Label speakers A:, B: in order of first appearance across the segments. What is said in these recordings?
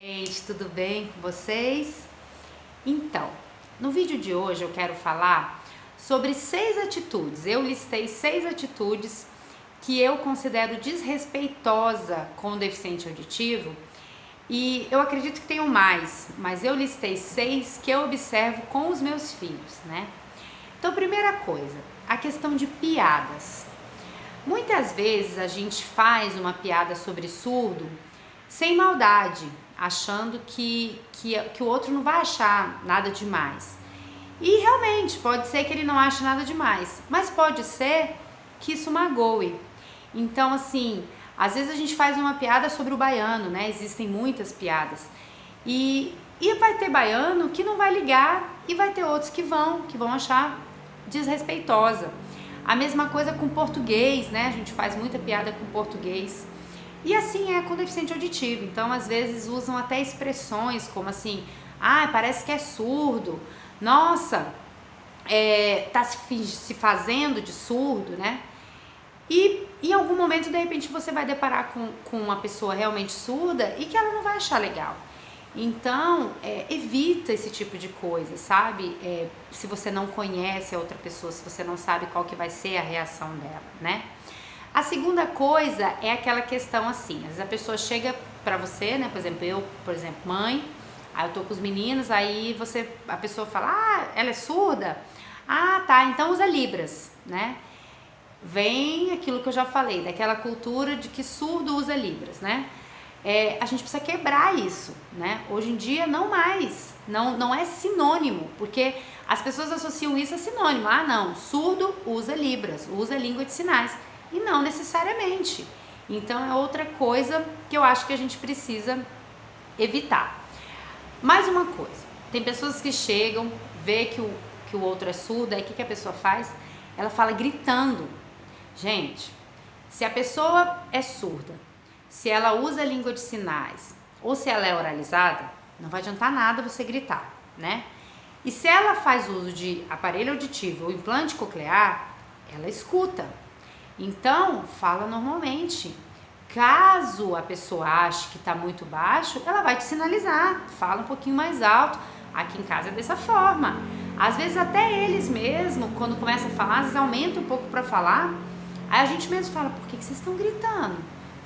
A: Gente, tudo bem com vocês? Então, no vídeo de hoje eu quero falar sobre 6 atitudes. Eu listei 6 atitudes que eu considero desrespeitosa com o deficiente auditivo e eu acredito que tenham mais, mas eu listei 6 que eu observo com os meus filhos, né? Então, primeira coisa, a questão de piadas. Muitas vezes a gente faz uma piada sobre surdo sem maldade, achando que o outro não vai achar nada demais. E realmente, pode ser que ele não ache nada demais, mas pode ser que isso magoe. Então, assim, às vezes a gente faz uma piada sobre o baiano, né? Existem muitas piadas. E vai ter baiano que não vai ligar e vai ter outros que vão achar desrespeitosa. A mesma coisa com português, né? A gente faz muita piada com português. E assim é com deficiente auditivo. Então, às vezes, usam até expressões como assim, parece que é surdo. Nossa, tá se fazendo de surdo, né? E em algum momento, de repente, você vai deparar com uma pessoa realmente surda e que ela não vai achar legal. Então, evita esse tipo de coisa, sabe? Se você não conhece a outra pessoa, se você não sabe qual que vai ser a reação dela, né? A segunda coisa é aquela questão assim, às vezes a pessoa chega pra você, né? Por exemplo, mãe, aí eu tô com os meninos, aí a pessoa fala, ela é surda? Ah, tá, então usa Libras, né? Vem aquilo que eu já falei, daquela cultura de que surdo usa Libras, né? A gente precisa quebrar isso, né? Hoje em dia não mais, não é sinônimo, porque as pessoas associam isso a sinônimo. Ah, não, surdo usa Libras, usa língua de sinais, e não necessariamente. Então é outra coisa que eu acho que a gente precisa evitar. Mais uma coisa, tem pessoas que chegam, vê que o outro é surdo, aí o que a pessoa faz? Ela fala gritando. Gente, se a pessoa é surda, se ela usa língua de sinais ou se ela é oralizada, não vai adiantar nada você gritar, né? E se ela faz uso de aparelho auditivo ou implante coclear, ela escuta. Então, fala normalmente. Caso a pessoa ache que está muito baixo, ela vai te sinalizar, fala um pouquinho mais alto. Aqui em casa é dessa forma. Às vezes até eles mesmo, quando começam a falar, às vezes aumenta um pouco para falar. Aí a gente mesmo fala, por que vocês estão gritando?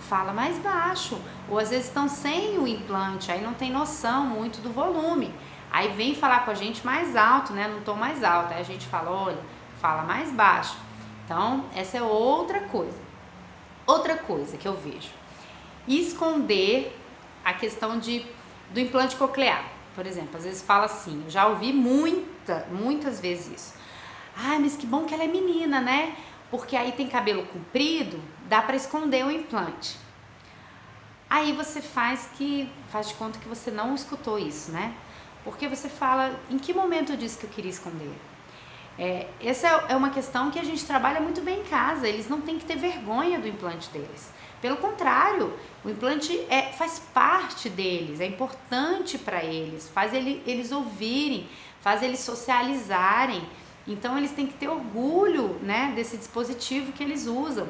A: Fala mais baixo. Ou às vezes estão sem o implante, aí não tem noção muito do volume. Aí vem falar com a gente mais alto, né, num tom mais alto. Aí a gente fala, olha, fala mais baixo. Então, essa é outra coisa. Outra coisa que eu vejo. Esconder a questão do implante coclear. Por exemplo, às vezes fala assim, eu já ouvi muitas vezes isso. Mas que bom que ela é menina, né? Porque aí tem cabelo comprido, dá para esconder o implante. Aí você faz de conta que você não escutou isso, né? Porque você fala, em que momento eu disse que eu queria esconder? Essa é uma questão que a gente trabalha muito bem em casa, eles não têm que ter vergonha do implante deles. Pelo contrário, o implante faz parte deles, é importante para eles, faz eles ouvirem, faz eles socializarem. Então eles têm que ter orgulho, né, desse dispositivo que eles usam.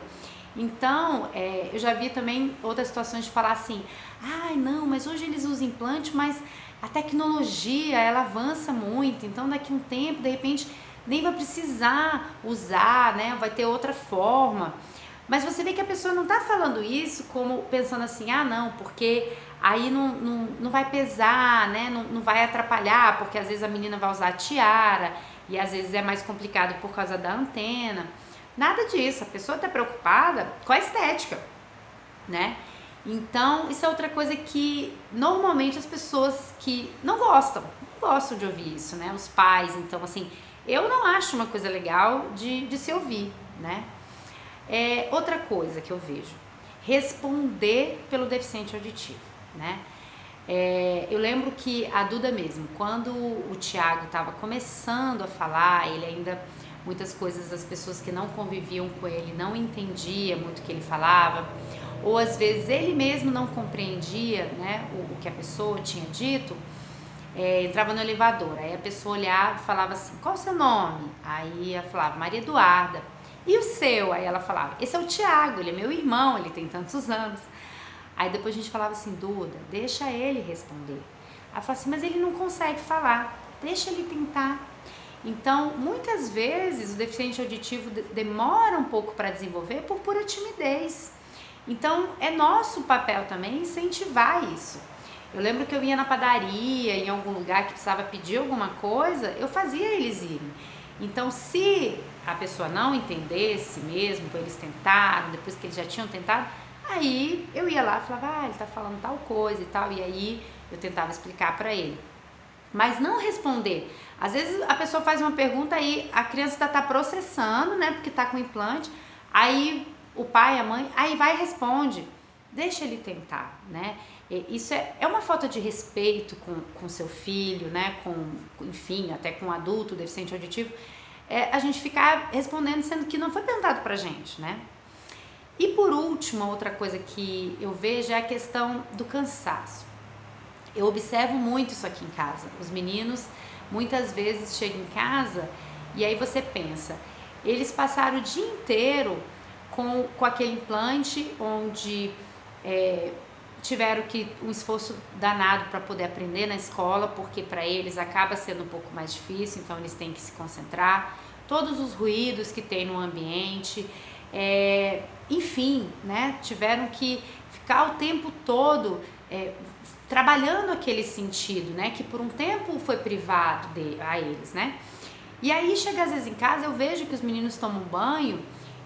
A: Então, eu já vi também outras situações de falar assim, não, mas hoje eles usam implante, mas a tecnologia, ela avança muito, então daqui a um tempo, de repente, nem vai precisar usar, né, vai ter outra forma. Mas você vê que a pessoa não tá falando isso como pensando assim, não, porque aí não vai pesar, né, não vai atrapalhar, porque às vezes a menina vai usar a tiara, e às vezes é mais complicado por causa da antena. Nada disso, a pessoa tá preocupada com a estética, né? Então, isso é outra coisa que normalmente as pessoas que não gostam de ouvir isso, né? Os pais, então assim, eu não acho uma coisa legal de se ouvir, né? Outra coisa que eu vejo, responder pelo deficiente auditivo, né? Eu lembro que a Duda mesmo, quando o Thiago estava começando a falar, ele ainda, muitas coisas, as pessoas que não conviviam com ele não entendiam muito o que ele falava, ou às vezes ele mesmo não compreendia, né, o que a pessoa tinha dito. Entrava no elevador, aí a pessoa olhava e falava assim, qual o seu nome? Aí ela falava, Maria Eduarda. E o seu? Aí ela falava, esse é o Thiago, ele é meu irmão, ele tem tantos anos. Aí depois a gente falava assim, Duda, deixa ele responder. Aí eu falava assim, mas ele não consegue falar, deixa ele tentar. Então, muitas vezes o deficiente auditivo demora um pouco para desenvolver por pura timidez. Então, é nosso papel também incentivar isso. Eu lembro que eu ia na padaria, em algum lugar que precisava pedir alguma coisa, eu fazia eles irem. Então, se a pessoa não entendesse mesmo, eles tentaram, depois que eles já tinham tentado, aí eu ia lá e falava, ele tá falando tal coisa e tal, e aí eu tentava explicar para ele. Mas não responder. Às vezes a pessoa faz uma pergunta aí a criança tá processando, né, porque tá com implante, aí o pai, a mãe, aí vai e responde. Deixa ele tentar, né? Isso é uma falta de respeito com seu filho, né? Enfim, até com um adulto deficiente auditivo. A gente ficar respondendo sendo que não foi perguntado pra gente, né? E por último, outra coisa que eu vejo é a questão do cansaço. Eu observo muito isso aqui em casa. Os meninos muitas vezes chegam em casa e aí você pensa, eles passaram o dia inteiro com aquele implante onde tiveram que um esforço danado para poder aprender na escola, porque para eles acaba sendo um pouco mais difícil, então eles têm que se concentrar, todos os ruídos que tem no ambiente, enfim, né, tiveram que ficar o tempo todo trabalhando aquele sentido, né, que por um tempo foi privado a eles, né. E aí chega às vezes em casa, eu vejo que os meninos tomam banho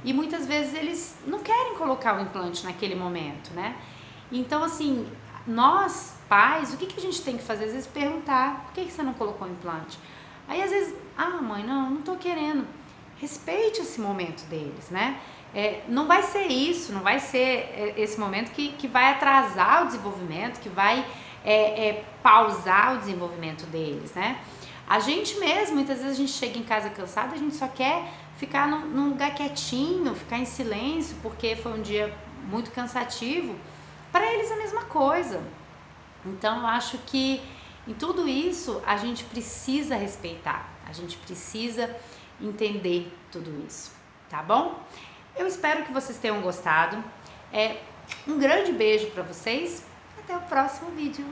A: e muitas vezes eles não querem colocar o implante naquele momento, né. Então, assim, nós, pais, o que a gente tem que fazer? Às vezes perguntar, por que você não colocou o implante? Aí, às vezes, mãe, não tô querendo. Respeite esse momento deles, né? Não vai ser isso, não vai ser esse momento que vai atrasar o desenvolvimento, que vai pausar o desenvolvimento deles, né? A gente mesmo, muitas vezes a gente chega em casa cansada, a gente só quer ficar num lugar quietinho, ficar em silêncio, porque foi um dia muito cansativo. Para eles a mesma coisa. Então eu acho que em tudo isso a gente precisa respeitar, a gente precisa entender tudo isso, tá bom? Eu espero que vocês tenham gostado. Um grande beijo para vocês, até o próximo vídeo.